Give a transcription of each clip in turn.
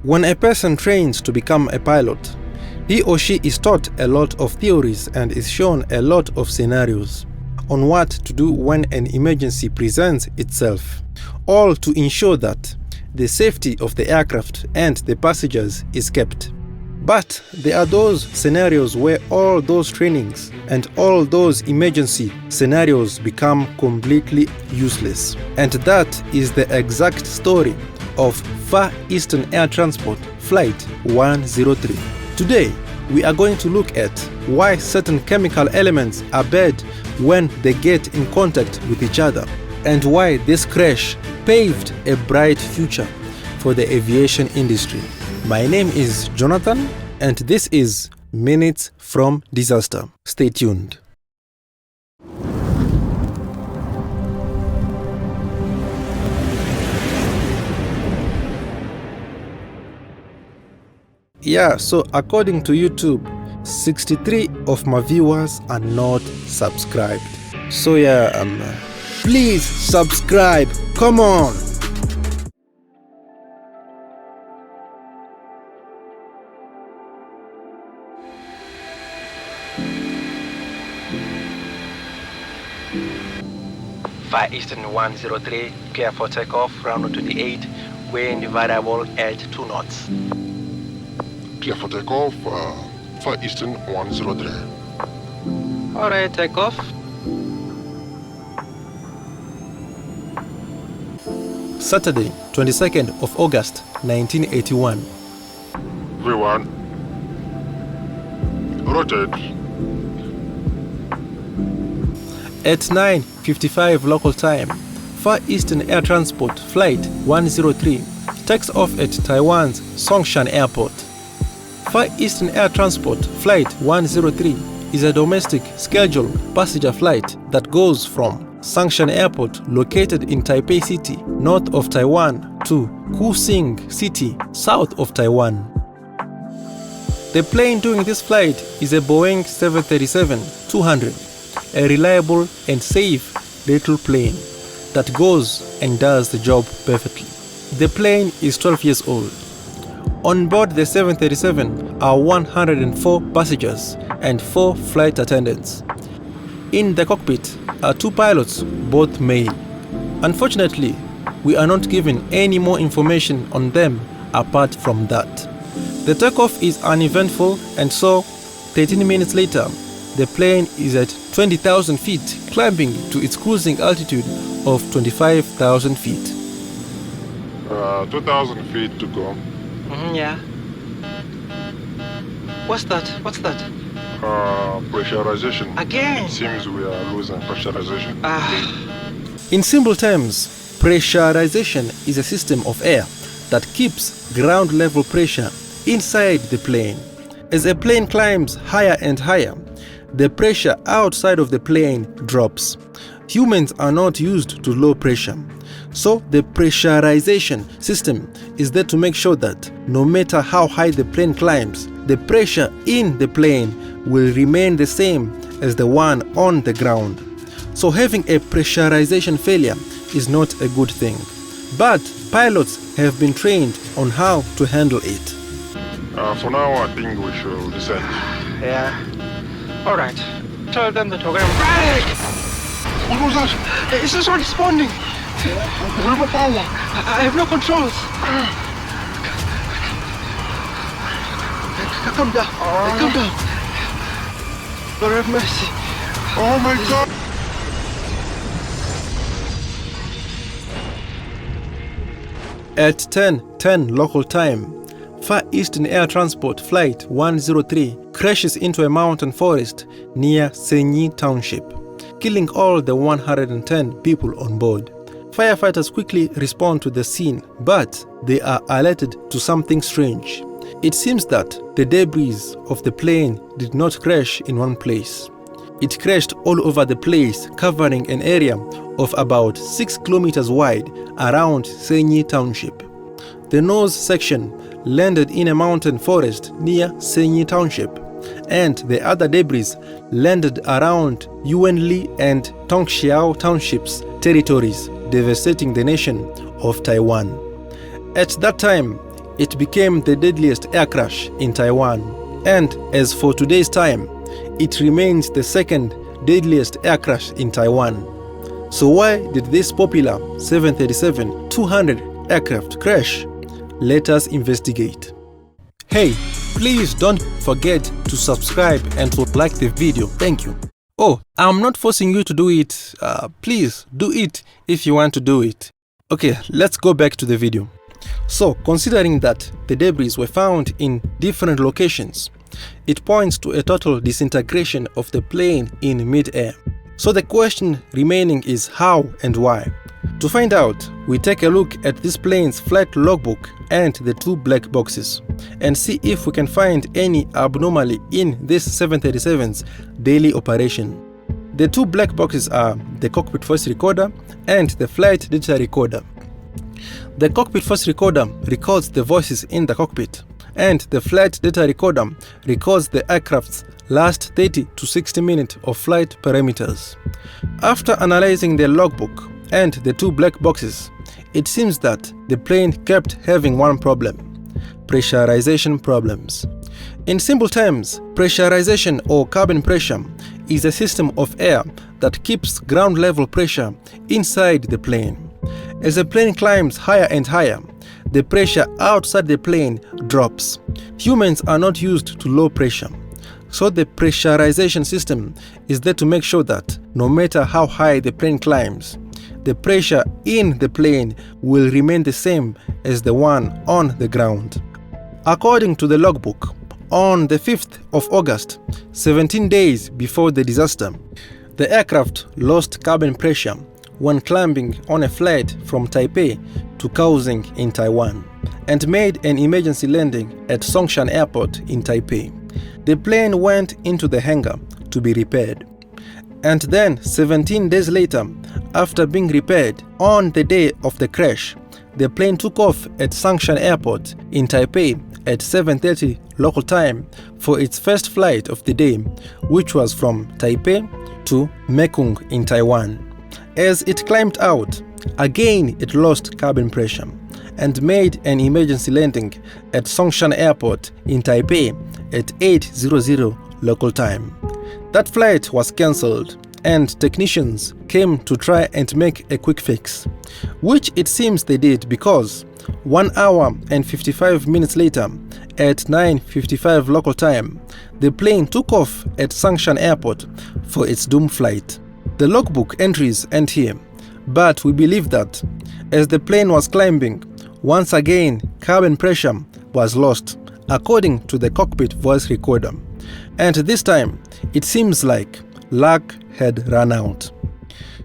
When a person trains to become a pilot, he or she is taught a lot of theories and is shown a lot of scenarios on what to do when an emergency presents itself, all to ensure that the safety of the aircraft and the passengers is kept. But there are those scenarios where all those trainings and all those emergency scenarios become completely useless. And that is the exact story of Far Eastern Air Transport Flight 103. Today, we are going to look at why certain chemical elements are bad when they get in contact with each other, and why this crash paved a bright future for the aviation industry. My name is Jonathan, and this is Minutes from Disaster. Stay tuned. Yeah, so according to YouTube, 63 of my viewers are not subscribed. So yeah, please subscribe. Come on. Far Eastern 103, clear for takeoff, runway 28, wind variable at 2 knots. Clear for takeoff, Far Eastern 103. Alright, takeoff. Saturday, 22nd of August, 1981. V1. Rotate. At 9:55 local time, Far Eastern Air Transport Flight 103 takes off at Taiwan's Songshan Airport. Far Eastern Air Transport Flight 103 is a domestic scheduled passenger flight that goes from Songshan Airport, located in Taipei City, north of Taiwan, to Kusing City, south of Taiwan. The plane doing this flight is a Boeing 737-200, a reliable and safe little plane that goes and does the job perfectly. The plane is 12 years old. On board the 737 are 104 passengers and 4 flight attendants. In the cockpit are 2 pilots, both male. Unfortunately, we are not given any more information on them apart from that. The takeoff is uneventful, and so 13 minutes later, the plane is at 20,000 feet, climbing to its cruising altitude of 25,000 feet. 2,000 feet to go. Yeah. What's that? Pressurization. Again? It seems we are losing pressurization. In simple terms, pressurization is a system of air that keeps ground level pressure inside the plane. As a plane climbs higher and higher, the pressure outside of the plane drops. Humans are not used to low pressure, so the pressurization system is there to make sure that no matter how high the plane climbs, the pressure in the plane will remain the same as the one on the ground. So having a pressurization failure is not a good thing. But pilots have been trained on how to handle it. For now, I think we should descend. Yeah. Alright. Tell them that we're going to... What was that? It's just not responding. We have a power. I have no controls. Come down. Come down. Lord have mercy. Oh my God. At 10:10 local time, Far Eastern Air Transport Flight 103 crashes into a mountain forest near Senyi Township, killing all the 110 people on board. Firefighters quickly respond to the scene, but they are alerted to something strange. It seems that the debris of the plane did not crash in one place. It crashed all over the place, covering an area of about 6 kilometers wide around Senyi Township. The nose section landed in a mountain forest near Senyi Township, and the other debris landed around Yuanli and Tongxiao Townships territories, devastating the nation of Taiwan. At that time, it became the deadliest air crash in Taiwan. And as for today's time, it remains the second deadliest air crash in Taiwan. So why did this popular 737-200 aircraft crash? Let us investigate. Hey, please don't forget to subscribe and to like the video. Thank you. Oh, I'm not forcing you to do it. Please do it if you want to do it. Okay, let's go back to the video. So, considering that the debris were found in different locations, it points to a total disintegration of the plane in mid-air. So the question remaining is how and why. To find out, we take a look at this plane's flight logbook and the two black boxes and see if we can find any abnormality in this 737's daily operation. The two black boxes are the cockpit voice recorder and the flight data recorder. The cockpit voice recorder records the voices in the cockpit, and the flight data recorder records the aircraft's last 30 to 60 minutes of flight parameters. After analyzing the logbook and the two black boxes, it seems that the plane kept having one problem: pressurization problems. In simple terms, pressurization or cabin pressure is a system of air that keeps ground level pressure inside the plane. As the plane climbs higher and higher, the pressure outside the plane drops. Humans are not used to low pressure, so the pressurization system is there to make sure that no matter how high the plane climbs, the pressure in the plane will remain the same as the one on the ground. According to the logbook, on the 5th of August, 17 days before the disaster, the aircraft lost cabin pressure when climbing on a flight from Taipei to Kaohsiung in Taiwan and made an emergency landing at Songshan Airport in Taipei. The plane went into the hangar to be repaired. And then 17 days later, after being repaired, on the day of the crash, the plane took off at Songshan Airport in Taipei at 7:30 local time for its first flight of the day, which was from Taipei to Mekong in Taiwan. As it climbed out, again it lost cabin pressure and made an emergency landing at Songshan Airport in Taipei at 8:00 local time. That flight was cancelled and technicians came to try and make a quick fix, which it seems they did, because 1 hour and 55 minutes later, at 9:55 local time, the plane took off at Songshan Airport for its doomed flight. The logbook entries end here, but we believe that as the plane was climbing, once again cabin pressure was lost, according to the cockpit voice recorder. And this time, it seems like luck had run out.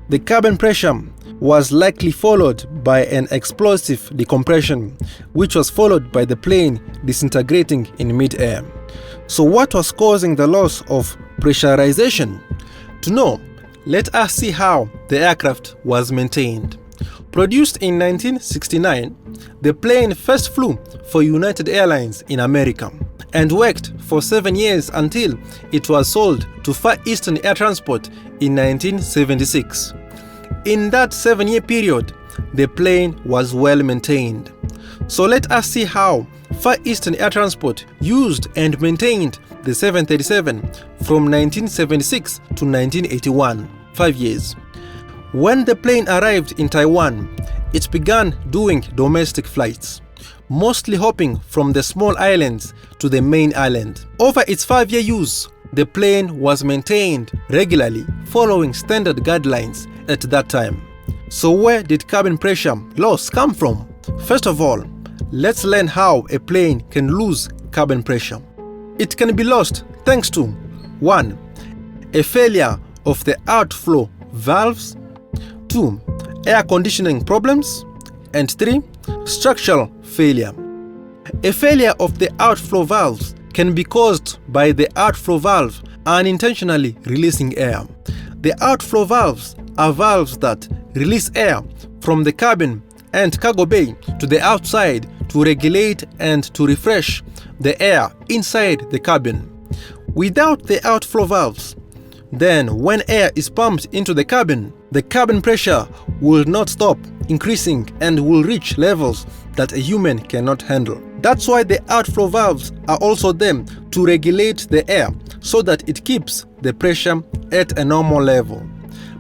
The cabin pressure was likely followed by an explosive decompression, which was followed by the plane disintegrating in mid-air. So what was causing the loss of pressurization? To know, let us see how the aircraft was maintained. Produced in 1969, the plane first flew for United Airlines in America and worked for 7 years until it was sold to Far Eastern Air Transport in 1976. In that 7-year period, the plane was well maintained. So let us see how Far Eastern Air Transport used and maintained the 737 from 1976 to 1981, 5 years. When the plane arrived in Taiwan, it began doing domestic flights, mostly hopping from the small islands to the main island. Over its 5-year use, the plane was maintained regularly, following standard guidelines at that time. So where did cabin pressure loss come from? First of all, let's learn how a plane can lose cabin pressure. It can be lost thanks to 1. A failure of the outflow valves, 2. Air conditioning problems, and 3. Structural failure. A failure of the outflow valves can be caused by the outflow valve unintentionally releasing air. The outflow valves are valves that release air from the cabin and cargo bay to the outside to regulate and to refresh the air inside the cabin. Without the outflow valves, then when air is pumped into the cabin pressure will not stop increasing and will reach levels that a human cannot handle. That's why the outflow valves are also there to regulate the air so that it keeps the pressure at a normal level.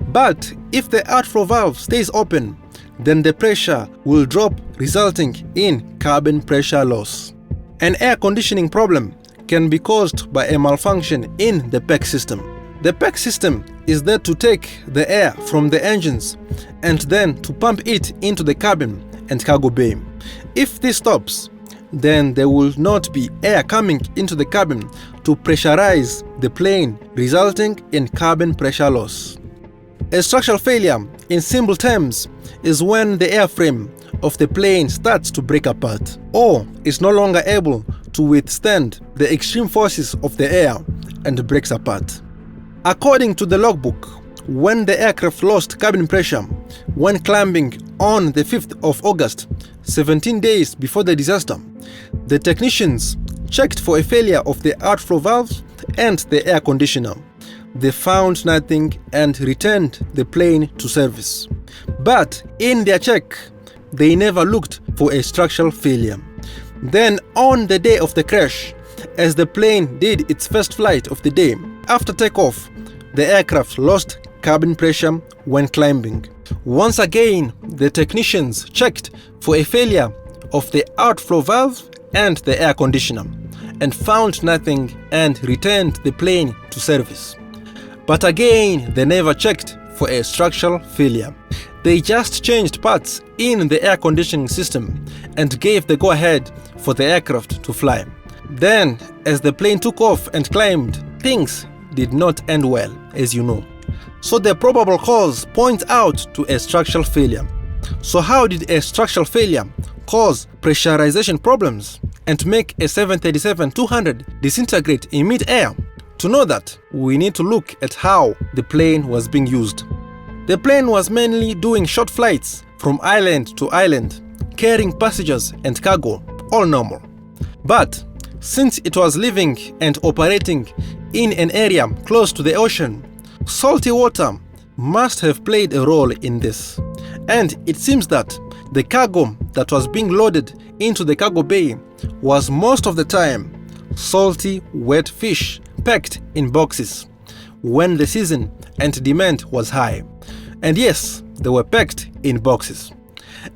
But if the outflow valve stays open, then the pressure will drop, resulting in cabin pressure loss. An air conditioning problem can be caused by a malfunction in the PEC system. The PEC system is there to take the air from the engines and then to pump it into the cabin and cargo bay. If this stops, then there will not be air coming into the cabin to pressurize the plane, resulting in cabin pressure loss. A structural failure, in simple terms, is when the airframe of the plane starts to break apart or is no longer able to withstand the extreme forces of the air and breaks apart. According to the logbook, when the aircraft lost cabin pressure when climbing on the 5th of August, 17 days before the disaster, the technicians checked for a failure of the outflow valves and the air conditioner. They found nothing and returned the plane to service. But in their check, they never looked for a structural failure. Then on the day of the crash, as the plane did its first flight of the day, after takeoff, the aircraft lost cabin pressure when climbing. Once again, the technicians checked for a failure of the outflow valve and the air conditioner and found nothing and returned the plane to service. But again, they never checked for a structural failure. They just changed parts in the air conditioning system and gave the go-ahead for the aircraft to fly. Then, as the plane took off and climbed, things did not end well, as you know. So the probable cause points out to a structural failure. So how did a structural failure cause pressurization problems and make a 737-200 disintegrate in mid-air? To know that, we need to look at how the plane was being used. The plane was mainly doing short flights from island to island, carrying passengers and cargo, all normal. But since it was living and operating in an area close to the ocean, salty water must have played a role in this. And it seems that the cargo that was being loaded into the cargo bay was most of the time salty, wet fish packed in boxes when the season and demand was high. And yes, they were packed in boxes.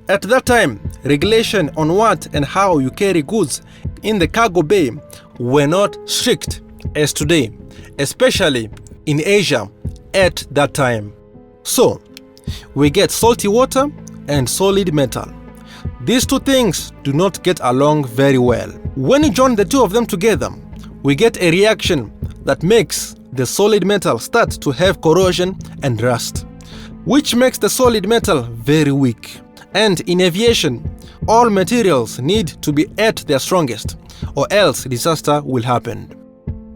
At that time, regulation on what and how you carry goods in the cargo bay were not strict as today, especially in Asia at that time. So, we get salty water and solid metal. These two things do not get along very well. When you join the two of them together, we get a reaction that makes the solid metal start to have corrosion and rust, which makes the solid metal very weak. And in aviation, all materials need to be at their strongest, or else disaster will happen.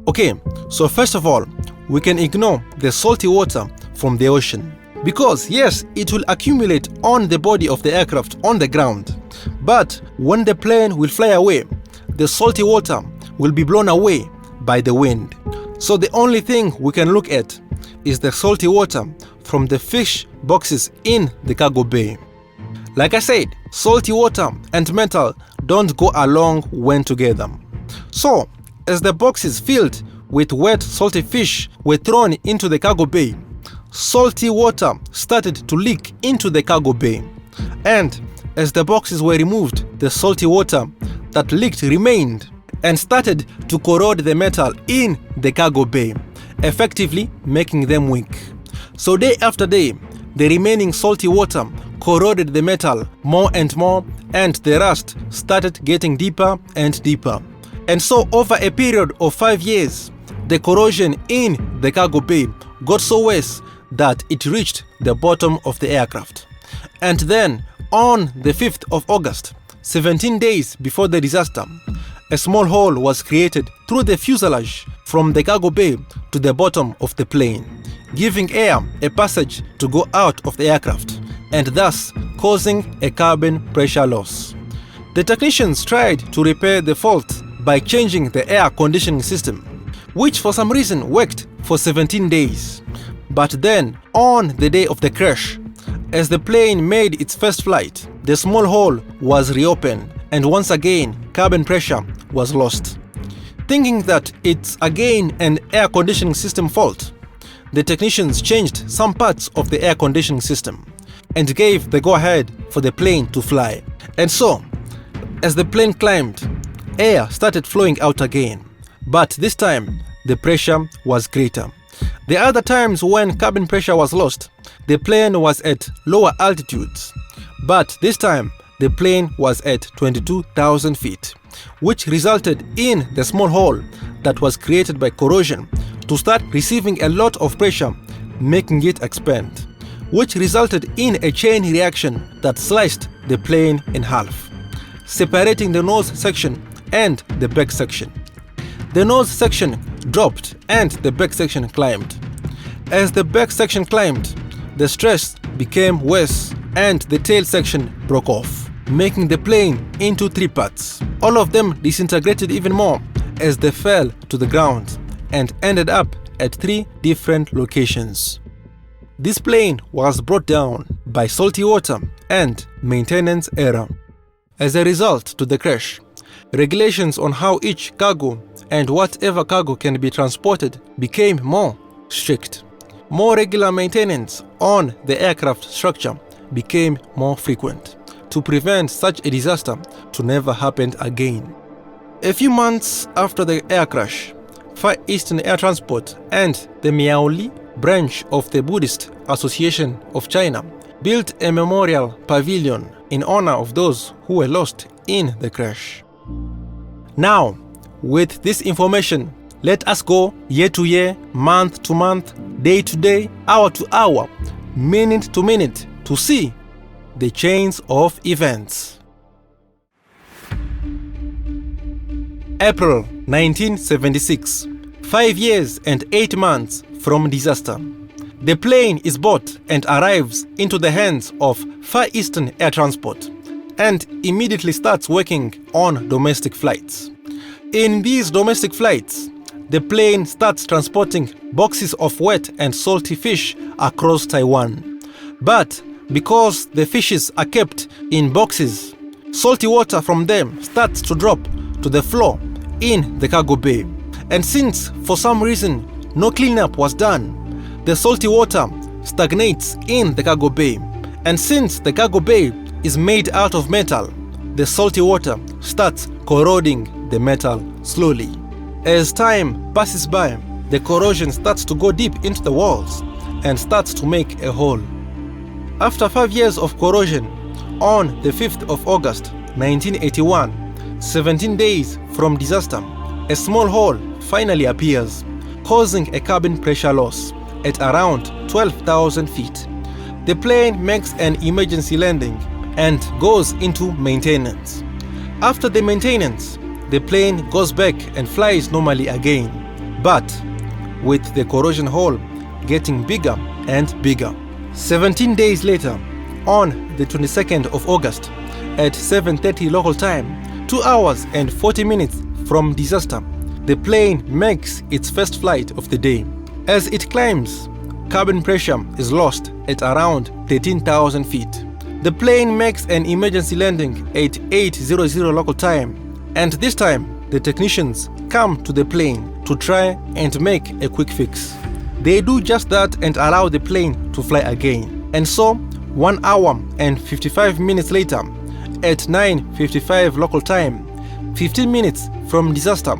Okay, so first of all, we can ignore the salty water from the ocean, because yes, it will accumulate on the body of the aircraft on the ground. But when the plane will fly away, the salty water will be blown away by the wind. So the only thing we can look at is the salty water from the fish boxes in the cargo bay. Like I said, salty water and metal don't go along when together. So, as the boxes filled with wet salty fish were thrown into the cargo bay, salty water started to leak into the cargo bay. And as the boxes were removed, the salty water that leaked remained and started to corrode the metal in the cargo bay, effectively making them weak. So day after day, the remaining salty water corroded the metal more and more, and the rust started getting deeper and deeper. And so over a period of 5 years, the corrosion in the cargo bay got so worse that it reached the bottom of the aircraft. And then on the 5th of August, 17 days before the disaster, a small hole was created through the fuselage from the cargo bay to the bottom of the plane, giving air a passage to go out of the aircraft, and thus causing a cabin pressure loss. The technicians tried to repair the fault by changing the air conditioning system, which for some reason worked for 17 days. But then, on the day of the crash, as the plane made its first flight, the small hole was reopened and once again cabin pressure was lost. Thinking that it's again an air conditioning system fault, the technicians changed some parts of the air conditioning system and gave the go-ahead for the plane to fly. And so, as the plane climbed, air started flowing out again, but this time the pressure was greater. The other times when cabin pressure was lost, the plane was at lower altitudes, but this time the plane was at 22,000 feet, which resulted in the small hole that was created by corrosion to start receiving a lot of pressure, making it expand, which resulted in a chain reaction that sliced the plane in half, separating the nose section and the back section. The nose section dropped and the back section climbed. As the back section climbed, the stress became worse and the tail section broke off, making the plane into 3 parts. All of them disintegrated even more as they fell to the ground and ended up at 3 different locations. This plane was brought down by salty water and maintenance error. As a result to the crash, regulations on how each cargo and whatever cargo can be transported became more strict. More regular maintenance on the aircraft structure became more frequent to prevent such a disaster to never happen again. A few months after the air crash, Far Eastern Air Transport and the Miaoli branch of the Buddhist Association of China built a memorial pavilion in honor of those who were lost in the crash. Now, with this information, let us go year to year, month to month, day to day, hour to hour, minute to minute to see the chains of events. April 1976, 5 years and 8 months from disaster. The plane is bought and arrives into the hands of Far Eastern Air Transport and immediately starts working on domestic flights. In these domestic flights, the plane starts transporting boxes of wet and salty fish across Taiwan. But because the fishes are kept in boxes, salty water from them starts to drop to the floor in the cargo bay. And since for some reason no cleanup was done, the salty water stagnates in the cargo bay. And since the cargo bay is made out of metal, the salty water starts corroding the metal slowly. As time passes by, the corrosion starts to go deep into the walls and starts to make a hole. After 5 years of corrosion, on the 5th of August 1981, 17 days from disaster, a small hole finally appears, causing a cabin pressure loss at around 12,000 feet. The plane makes an emergency landing and goes into maintenance. After the maintenance, the plane goes back and flies normally again, but with the corrosion hole getting bigger and bigger. 17 days later, on the 22nd of August at 7:30 local time, 2 hours and 40 minutes from disaster, the plane makes its first flight of the day. As it climbs, cabin pressure is lost at around 13,000 feet. The plane makes an emergency landing at 8:00 local time, and this time the technicians come to the plane to try and make a quick fix. They do just that and allow the plane to fly again. And so 1 hour and 55 minutes later, at 9:55 local time, 15 minutes from disaster,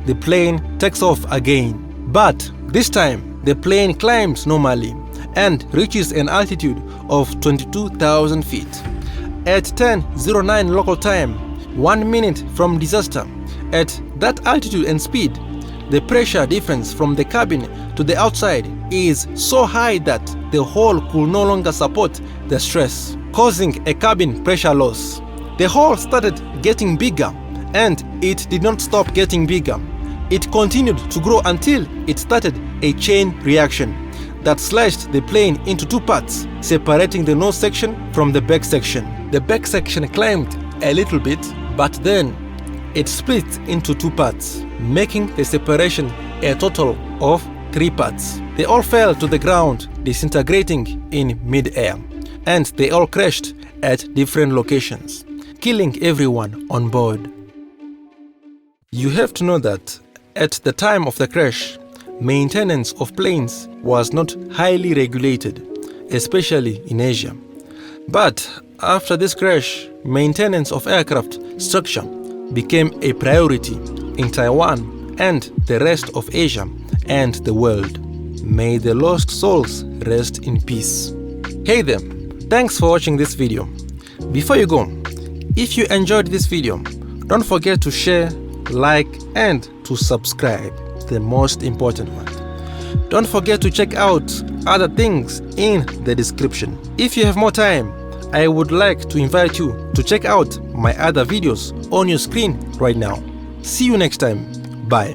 the plane takes off again. But this time the plane climbs normally and reaches an altitude of 22,000 feet. At 10:09 local time, 1 minute from disaster, at that altitude and speed, the pressure difference from the cabin to the outside is so high that the hole could no longer support the stress, causing a cabin pressure loss. The hole started getting bigger, and it did not stop getting bigger. It continued to grow until it started a chain reaction that slashed the plane into 2 parts, separating the nose section from the back section. The back section climbed a little bit, but then it split into 2 parts, making the separation a total of 3 parts. They all fell to the ground, disintegrating in mid-air, and they all crashed at different locations, killing everyone on board. You have to know that at the time of the crash, maintenance of planes was not highly regulated, especially in Asia. But after this crash, maintenance of aircraft structure became a priority in Taiwan and the rest of Asia and the world. May the lost souls rest in peace. Hey there, thanks for watching this video. Before you go, if you enjoyed this video, don't forget to share, like, and to subscribe, the most important one. Don't forget to check out other things in the description. If you have more time, I would like to invite you to check out my other videos on your screen right now. See you next time. Bye.